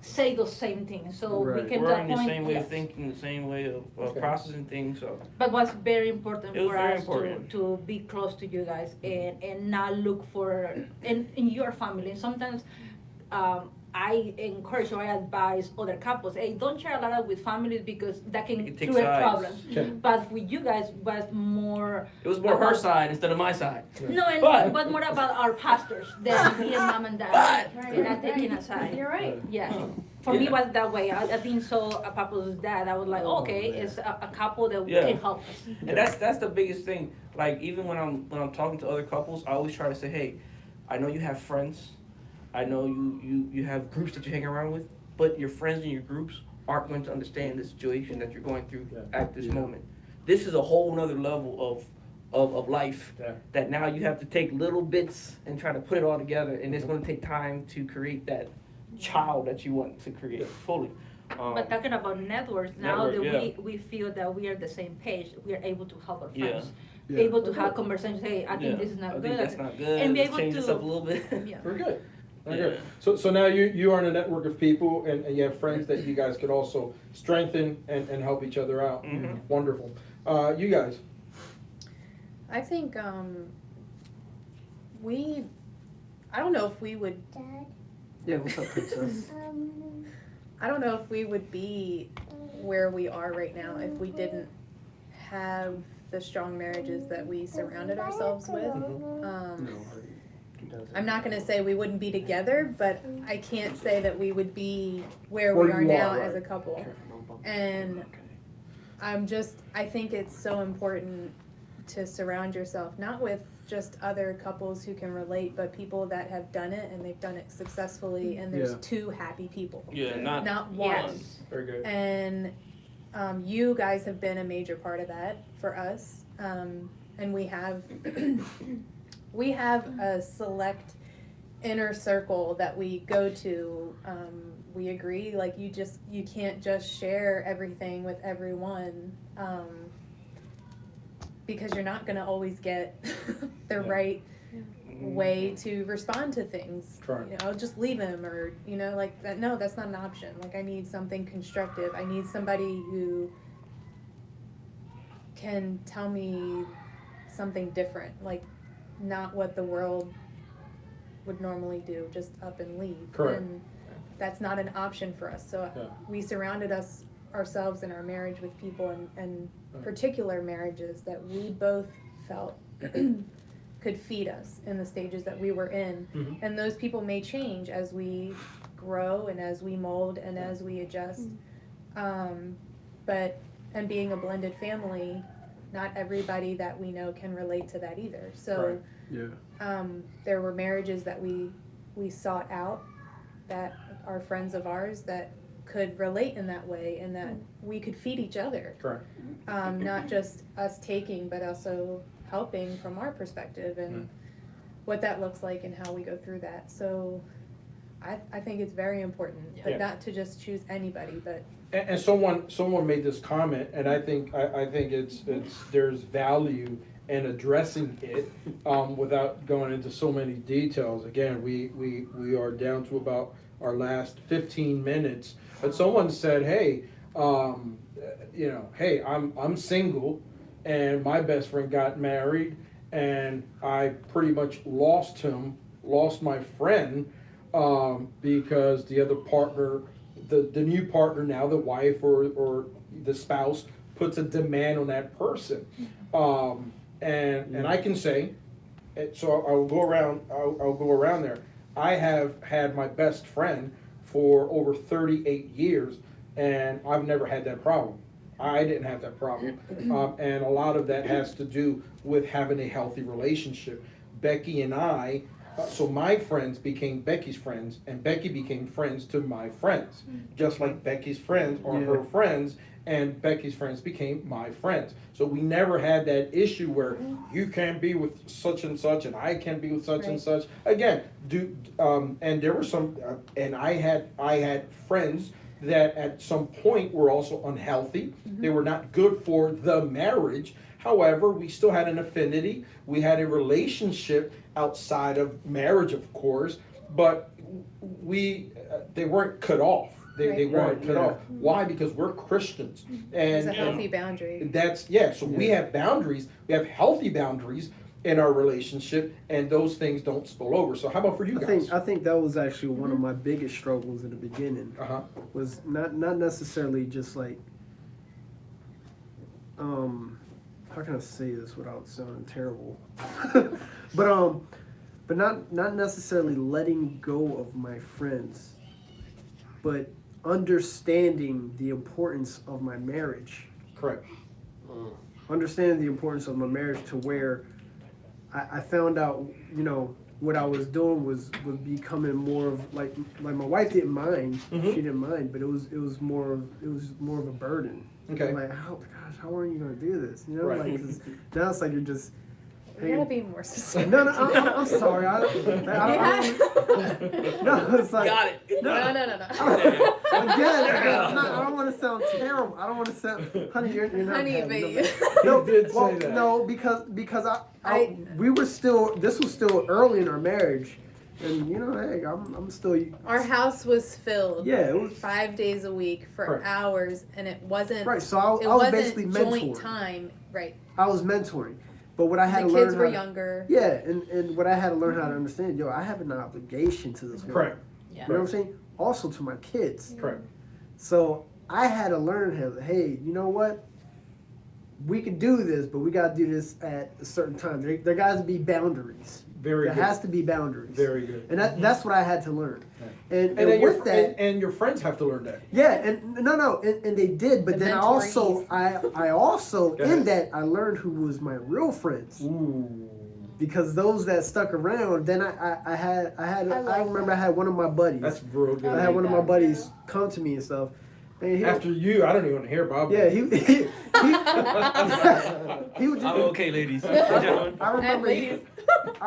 say those same things." So Right. we came We're to a in the point. same way yes. of thinking, the same way of Okay. processing things. So But what's very important It was for very us important. to be close to you guys and not look for in your family. And sometimes I encourage or I advise other couples, hey, don't share a lot with families because that can It takes create sides. problems. Okay. But with you guys was more it was more her about- side instead of my side. no, and But- more about our pastors than being mom and dad. And not taking a side. You're right. Yeah. For me, Yeah. was that way. I think so. A Papa's dad, I was like, okay, it's a couple that Yeah. can help us. And that's the biggest thing. Like even when I'm talking to other couples, I always try to say, hey, I know you have friends. I know you have groups that you hang around with, but your friends and your groups aren't going to understand the situation that you're going through at this moment. This is a whole nother level of life that now you have to take little bits and try to put it all together, and it's going to take time to create that child that you want to create fully. But talking about networks, now Network, that we feel that we are the same page, we are able to help our Yeah. friends. Able to have conversations, hey, I think Yeah. this is not I good. think that's not good. And be Let's able change to- this up a little bit. Yeah. Very good. Very Yeah. good. So now you are in a network of people and you have friends that you guys could also strengthen and help each other out. Mhm. Wonderful. You guys. I think I don't know if we would, Dad, Yeah, what's up, princess? I don't know if we would be where we are right now if we didn't have the strong marriages that we surrounded ourselves with. I'm not gonna say we wouldn't be together, but I can't say that we would be where we Where are you now are, as a right. couple. And I think it's so important to surround yourself, not with just other couples who can relate, but people that have done it and they've done it successfully, and there's Yeah. two happy people, Yeah, not one. Yes. Very good. And you guys have been a major part of that for us. And we have we have a select inner circle that we go to. We agree, like you can't just share everything with everyone, because you're not gonna always get the right way to respond to things. Correct. You know, I'll just leave him, or like that. No, that's not an option. Like, I need something constructive. I need somebody who can tell me something different, like not what the world would normally do, just up and leave. Correct. And that's not an option for us. So Yeah. we surrounded ourselves in our marriage with people and Right. particular marriages that we both felt could feed us in the stages that we were in. Mhm. And those people may change as we grow and as we mold and as we adjust. And being a blended family, not everybody that we know can relate to that either. So Right. Yeah. there were marriages that we sought out, that are friends of ours, that could relate in that way, and that we could feed each other. Correct. Not just us taking, but also helping from our perspective, and what that looks like and how we go through that. So I think it's very important, but Yeah. not to just choose anybody, but And someone made this comment, and I think it's there's value in addressing it without going into so many details. Again, we are down to about our last 15 minutes, but someone said, hey, hey, I'm single, and my best friend got married, and I pretty much lost my friend, because the other partner, the new partner now, the wife or the spouse, puts a demand on that person. And I can say, so I'll go around there. I have had my best friend for over 38 years, and I've never had that problem. I didn't have that problem. And a lot of that has to do with having a healthy relationship. Becky and I, so my friends became Becky's friends, and Becky became friends to my friends. Just like Becky's friends are her friends, and Becky's friends became my friends. So we never had that issue where you can't be with such and such, and I can't be with such and such. Again, and there were some, and I had friends that at some point were also unhealthy. They were not good for the marriage. However, we still had an affinity. We had a relationship outside of marriage, of course, but they weren't cut off. They weren't cut off. Why? Because we're Christians. There's And a healthy boundary. so we have boundaries. We have healthy boundaries in our relationship, and those things don't spill over. So how about for you guys? I think that was actually one of my biggest struggles in the beginning. Was not necessarily just like how can I say this without sounding terrible? but not necessarily letting go of my friends, but understanding the importance of my marriage. Correct. Understanding the importance of my marriage to where I found out, what I was doing was becoming more of like my wife didn't mind, she didn't mind, but it was more of a burden. Okay. I'm like, how are you gonna do this? Right. Like 'cause now it's like you're just. You gotta be more specific. No, I'm sorry. I don't, no, it's like. Got it. No. Again, I don't want to sound terrible. I don't want to sound, honey, you're not. Honey, baby. No, You did say well, that. no, because we were still. This was still early in our marriage, and hey, I'm still. Our house was filled. Yeah, it was 5 days a week for Right. hours, and it wasn't. Right, so I was wasn't basically joint mentoring. time. Right. I was mentoring, but what I had The to learn. kids were younger. Yeah, and what I had to learn how to understand, I have an obligation to this woman. Correct. Yeah. You know what I'm saying? Also to my kids. Correct. So I had to learn how. Hey, you know what? We could do this, but we got to do this at a certain time. There got to be boundaries. Very There good. has to be boundaries. Very good. And that's what I had to learn. And then with that, and your friends have to learn that. yeah, and and they did, but The then I also Go ahead. in that I learned who was my real friends. Ooh. Because those that stuck around, then I remember I had one of my buddies. That's real good. I had one of my buddies come to me and stuff. And After you, I don't even want to hear Bob. yeah, he would just. I'm okay, ladies and gentlemen. I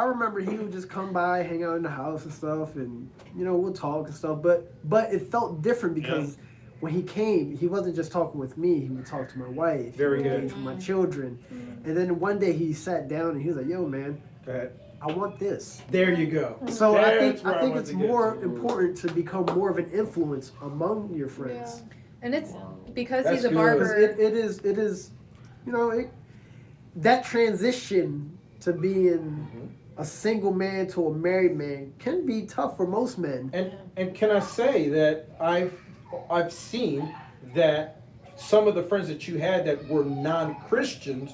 remember he would just come by, hang out in the house and stuff, and we'll talk and stuff. But it felt different because when he came, he wasn't just talking with me. He would talk to my wife. Very good. Engage with my children. And then one day he sat down and he was like, "Yo, man, Go ahead. I want this." There you go. So That's where I think want it's to get more to. important to become more of an influence among your friends. And it's because That's he's a good. barber. It is, that transition to being a single man to a married man can be tough for most men. And can I say that I've seen that some of the friends that you had that were non-Christians,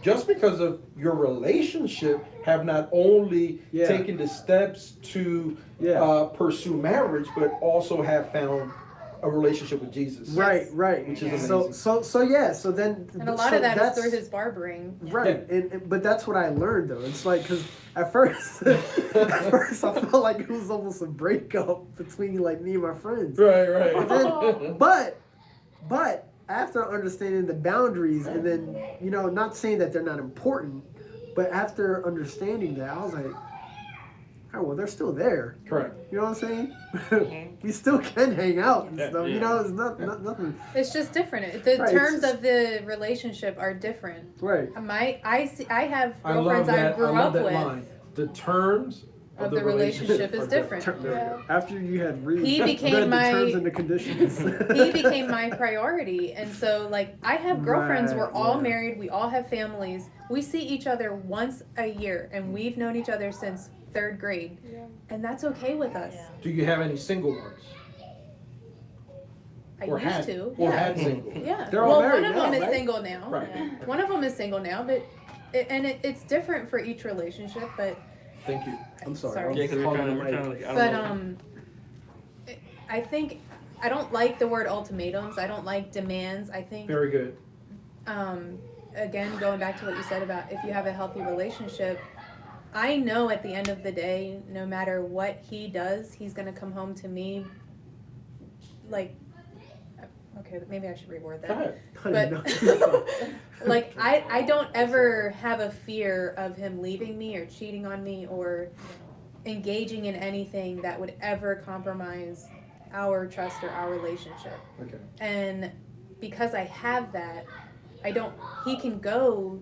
just because of your relationship, have not only taken the steps to pursue marriage, but also have found a relationship with Jesus. Right. Which is So amazing. so then. And a lot so of that is that's- through his barbering. Right, but that's what I learned though. It's like because at first I felt like it was almost a breakup between like me and my friends. Right. But then, but after understanding the boundaries and then not saying that they're not important, but after understanding that, I was like, oh well, they're still there. Correct. You know what I'm saying? We still can hang out and stuff. It's not nothing. It's just different. The Right, terms it's just- of the relationship are different. Right. I have I love girlfriends I that. grew I love up that with. line. The terms Of the relationship is are different. Yeah. After you had He became read the my- terms and the conditions. He became my priority, and so I have girlfriends. Right, We're all yeah. married. We all have families. We see each other once a year, and we've known each other since 3rd grade, and that's okay with us. Do you have any single ones? I Or used had, to. Or Yeah. had single? Yeah. They're all Well, married one of now, them is right? single now. Right. One of them is single now, but it's different for each relationship. But Thank you. I'm sorry. Sorry. Yeah, because we're trying to Calling like, I don't but know. I think I don't like the word ultimatums. I don't like demands. I think Very good. Again, going back to what you said about if you have a healthy relationship, I know at the end of the day, no matter what he does, he's gonna come home to me like, okay, maybe I should reword Go that. ahead. But like, I don't ever have a fear of him leaving me or cheating on me or engaging in anything that would ever compromise our trust or our relationship. Okay. And because I have that, he can go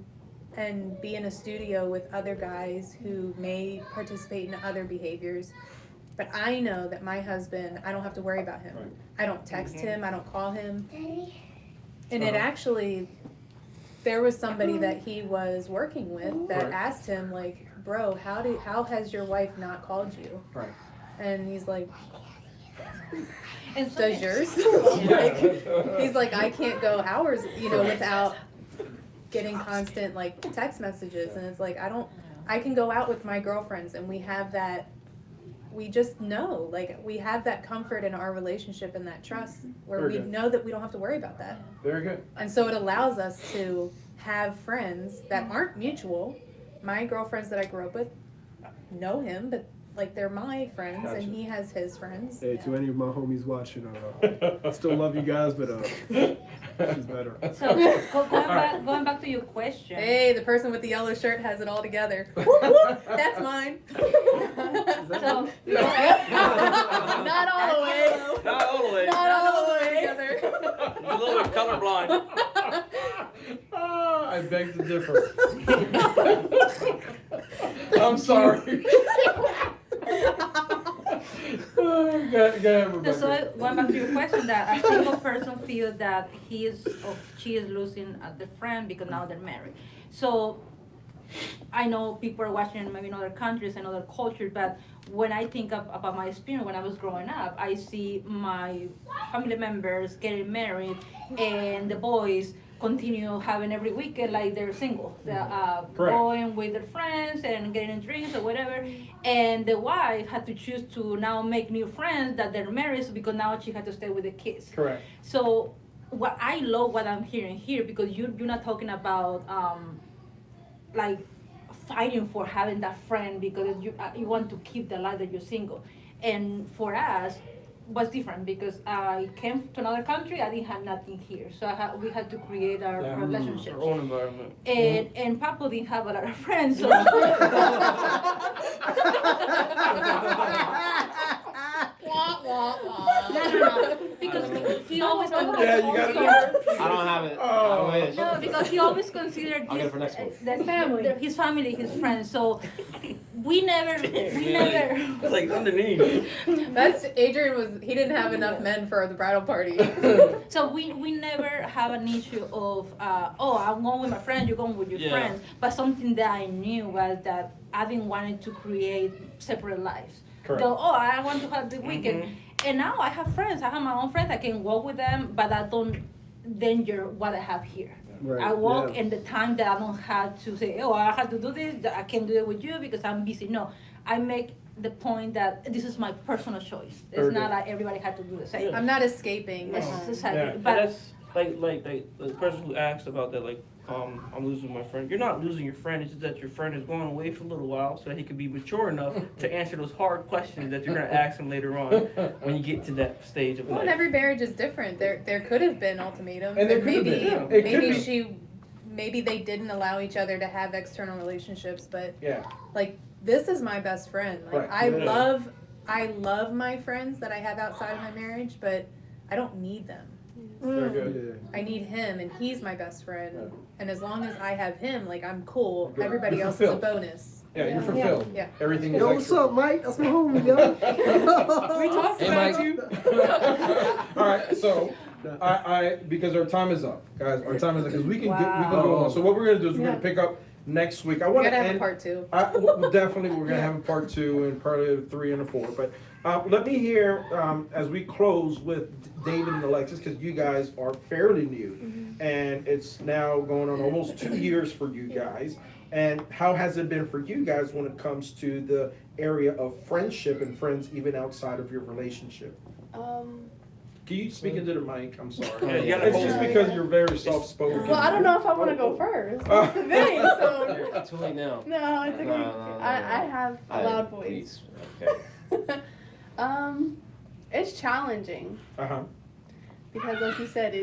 and be in a studio with other guys who may participate in other behaviors. But I know that my husband, I don't have to worry about him. Right. I don't text him, I don't call him. And Uh-huh. it actually, there was somebody that he was working with that Right. asked him, like, bro, how has your wife not called you? Right. And he's like, And so does yours? Yeah. Like, he's like, I can't go hours, without getting constant like text messages. And it's like, I can go out with my girlfriends and we have that, we just know, like, we have that comfort in our relationship and that trust where Very we good. know that we don't have to worry about that. Very good. And so it allows us to have friends that aren't mutual. My girlfriends that I grew up with know him, but like they're my friends. Gotcha. And he has his friends. Hey, to any of my homies watching, I still love you guys, but she's better. So going back to your question. Hey, the person with the yellow shirt has it all together. Whoop, whoop, that's mine. So Not all the way. Not all the way. Not all the way together. A little bit colorblind. I beg to differ. I'm sorry. Go ahead, Rebecca. So going back to your question, that a single person feels that he is or she is losing the friend because now they're married. So I know people are watching maybe in other countries and other cultures, but when I think about my experience when I was growing up, I see my family members getting married and the boys continue having every weekend like they're single, Correct. going with their friends and getting drinks or whatever, and the wife had to choose to now make new friends that they're married because now she had to stay with the kids. Correct. So what I love what I'm hearing here, because you're not talking about like fighting for having that friend because you want to keep the life that you're single. And for us was different because I came to another country, I didn't have nothing here, so we had to create our Yeah. relationships. Our own environment. And Papa didn't have a lot of friends, so no, because he always Yeah, you gotta do it. I don't have it. Oh. I wish. no, because he always considered I'll get it for next one. his family, his friends. So we never. It's like underneath. That's Adrian he didn't have enough men for the bridal party. So we never have an issue of I'm going with my friend, you're going with your Yeah. friends. But something that I knew was that I didn't want to create separate lives. Correct. So I want to have the weekend, and now I have friends. I have my own friends. I can walk with them, but I don't danger what I have here. Right, I walk yeah. in the time that I don't have to say, I have to do this. I can't do it with you because I'm busy. No, I make the point that this is my personal choice. It's Very not good. like everybody had to do the same. I'm not escaping. Yes, exactly. Yeah. But But that's like the person who asked about that, like, I'm losing my friend. You're not losing your friend. It's just that your friend is going away for a little while so that he can be mature enough to answer those hard questions that you're gonna ask him later on when you get to that stage of Well, and life. every marriage is different. There could have been ultimatums, And there could have maybe been, yeah. It could maybe be. maybe they didn't allow each other to have external relationships, but Yeah. like this is my best friend. Like Right. I love my friends that I have outside of my marriage, but I don't need them. Very good. I need him, and he's my best friend. Yeah. And as long as I have him, like I'm cool. Good. Everybody You're else is a fulfilled. bonus. Yeah, you're fulfilled. Yeah. Everything is Yo, what's extra. up, Mike? That's my homie, yo. We talked Hey, about Mike. you. All right, so I because our time is up, guys. Our time is up because we can go on. So what we're gonna do is we're gonna pick up next week. I We want to gotta have a end. part 2. Definitely, we're gonna have a part 2 and part 3 and 4. But let me hear as we close with David and Alexis, because you guys are fairly new, and it's now going on almost 2 years for you guys. And how has it been for you guys when it comes to the area of friendship and friends even outside of your relationship? Can you speak into the mic? I'm sorry. Yeah, you gotta It's hold just it. because you're very soft spoken. Well, I don't know if I want to go first. That's the thing. So Too late now. no, it's okay. No. I have a loud voice. Please. Okay. It's challenging because, like you said,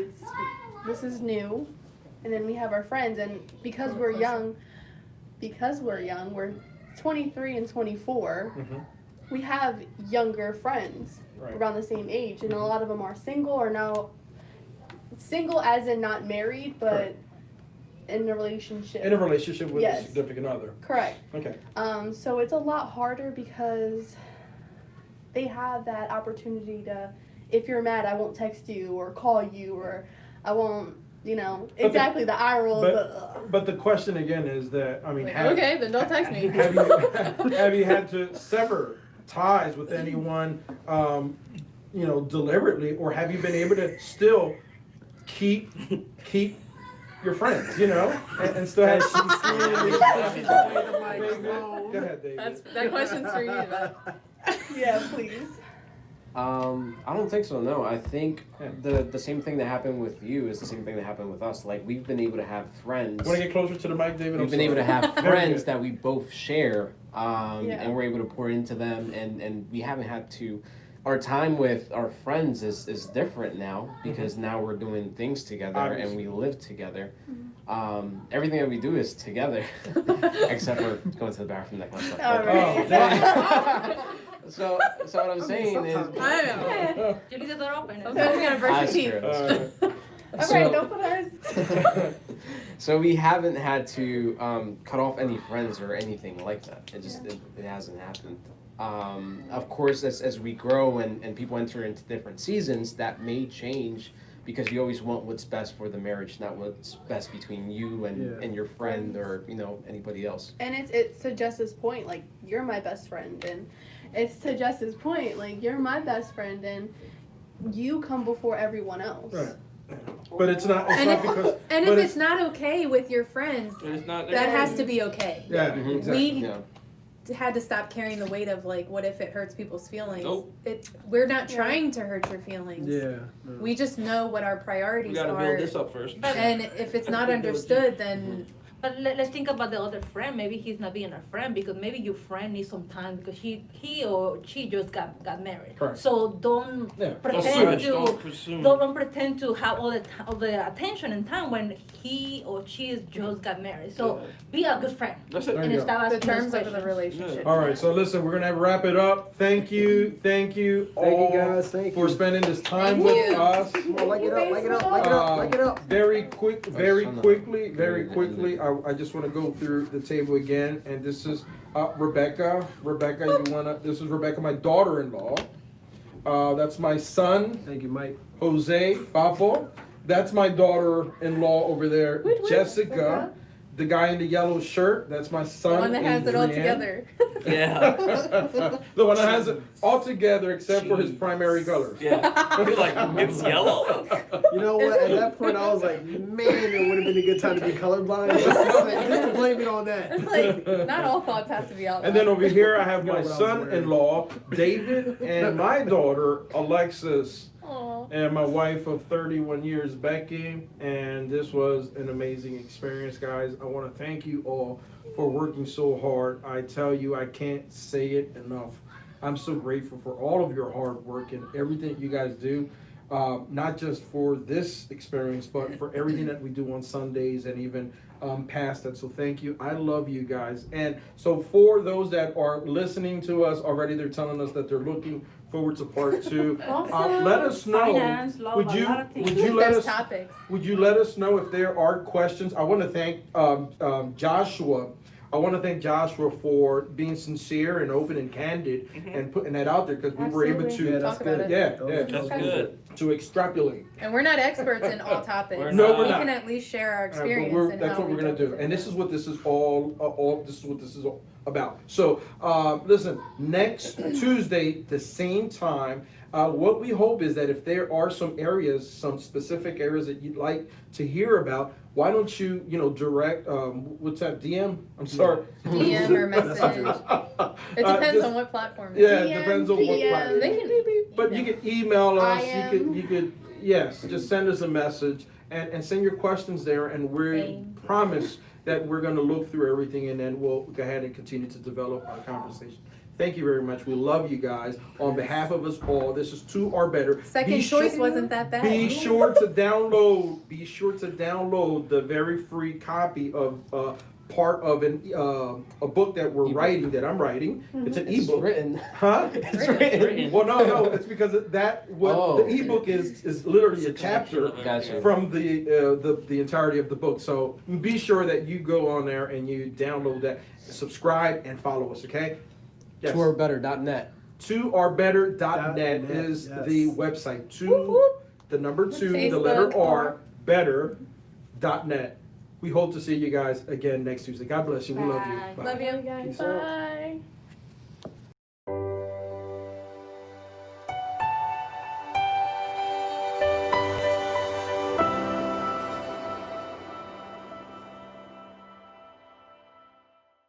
this is new, and then we have our friends, and because we're young, we're 23 and 24. We have younger friends around the same age, and a lot of them are single or now single as in not married, but in a relationship. In a relationship with a Yes. significant other. Correct. Okay. So it's a lot harder because they have that opportunity to, if you're mad, I won't text you or call you, or I won't, exactly the eye roll. But the question again is that, I mean, Okay, then don't text me. have you had to sever ties with anyone, deliberately, or have you been able to still keep your friends, and still have? Go ahead, David. That question's for you. Beth. Yeah, please. I don't think so. No, I think the same thing that happened with you is the same thing that happened with us. Like, we've been able to have friends. Want to get closer to the mic, David? We've been able to have Very friends good. that we both share, Yeah. and we're able to pour into them, and we haven't had to. Our time with our friends is different now because now we're doing things together and we live together. Everything that we do is together, except for going to the bathroom, that kind of stuff. All But- right. dang. So what I'm saying is, I know. You leave the door open. I'm gonna brush your That's teeth. true, that's true. All So- right, don't put ours. So we haven't had to cut off any friends or anything like that. It hasn't happened. Of course, as we grow and people enter into different seasons, that may change because you always want what's best for the marriage, not what's best between you and your friend or anybody else. And it's to Jess's point, like, you're my best friend, and it's to Jess's point, like, you're my best friend, and you come before everyone else. Right. But it's not because. And but if it's not okay with your friends, It's not. that has to be okay. Yeah, Mhm. exactly. We Yeah. had to stop carrying the weight of, like, what if it hurts people's feelings? Nope. We're not trying to hurt your feelings. Yeah. We just know what our We priorities gotta are. build this up first. And if it's not understood, then But let's think about the other friend. Maybe he's not being a friend because maybe your friend needs some time because he or she just got married. Correct. So don't Yeah. pretend Don't to presume. don't pretend to have all the attention and time when he or she is just got married. So be a good friend That's it. There and you go. stop the asking those terms of the questions. relationship. All right, so listen, we're gonna wrap it up. Thank you all guys. Thank for you. spending this time Thank with you. us. Come on, like it up, like it up, like it up, like it up. Very quickly, I just want to go through the table again, and this is Rebecca. Rebecca, this is Rebecca, my daughter-in-law. That's my son, Thank you, Mike. Jose Papo. That's my daughter-in-law over there, Jessica. The guy in the yellow shirt, that's my The son, one that has it all Adrian. together. Yeah. The one that has it all together except for his primary colors. Yeah. You're like, it's yellow. You know what? At that point, I was like, man, it would have been a good time to be colorblind. Just to blame it on that. It's like, not all thoughts have to be out And then loud. over here, I have Forgot my what I was wearing. son-in-law, David, and my daughter, Alexis, Aw. and my wife of 31 years, Becky. And this was an amazing experience, guys. I want to thank you all for working so hard. I tell you, I can't say it enough. I'm so grateful for all of your hard work and everything you guys do. Not just for this experience, but for everything that we do on Sundays and even past that. So thank you. I love you guys. And so for those that are listening to us already, they're telling us that they're looking forward to part 2. Let us know. Finance, love, Would a you lot of things. would you let There's us topics. would you let us know if there are questions? I want to thank Joshua. I want to thank Joshua for being sincere and open and candid and putting that out there because we were able Absolutely. to Talk about it. That's good. to extrapolate. And we're not experts in all topics. We're No, not. we're We not. can at least share our But experience. and that's how what we're we gonna dealt do, with and it. this is what this is all. This is what this is all about. So, listen, next Tuesday, the same time, What we hope is that if there are some areas, some specific areas that you'd like to hear about, why don't you, direct, what's that, DM? I'm sorry. DM or message. It depends on what platform. Yeah, it DM, depends on what PM. platform. They can. But you can email us, IM. you could, yes, just send us a message and send your questions there, and we promise that we're gonna look through everything, and then we'll go ahead and continue to develop our conversation. Thank you very much. We love you guys. On behalf of us all, this is 2rbetter. Second choice wasn't that bad. Be sure to download the very free copy of part of a book that we're writing, that I'm writing. It's an It's ebook. written. Huh? It's written. Well, no, it's because the ebook is literally a chapter Gotcha. from the entirety of the book. So be sure that you go on there and you download that, subscribe, and follow us. Okay? Yes. 2rbetter.net. 2rbetter.net is yes. the website. The number 2, the letter Facebook. R, better.net. We hope to see you guys again next Tuesday. God bless you. We love you. Bye. Love you. guys. Peace out. Bye.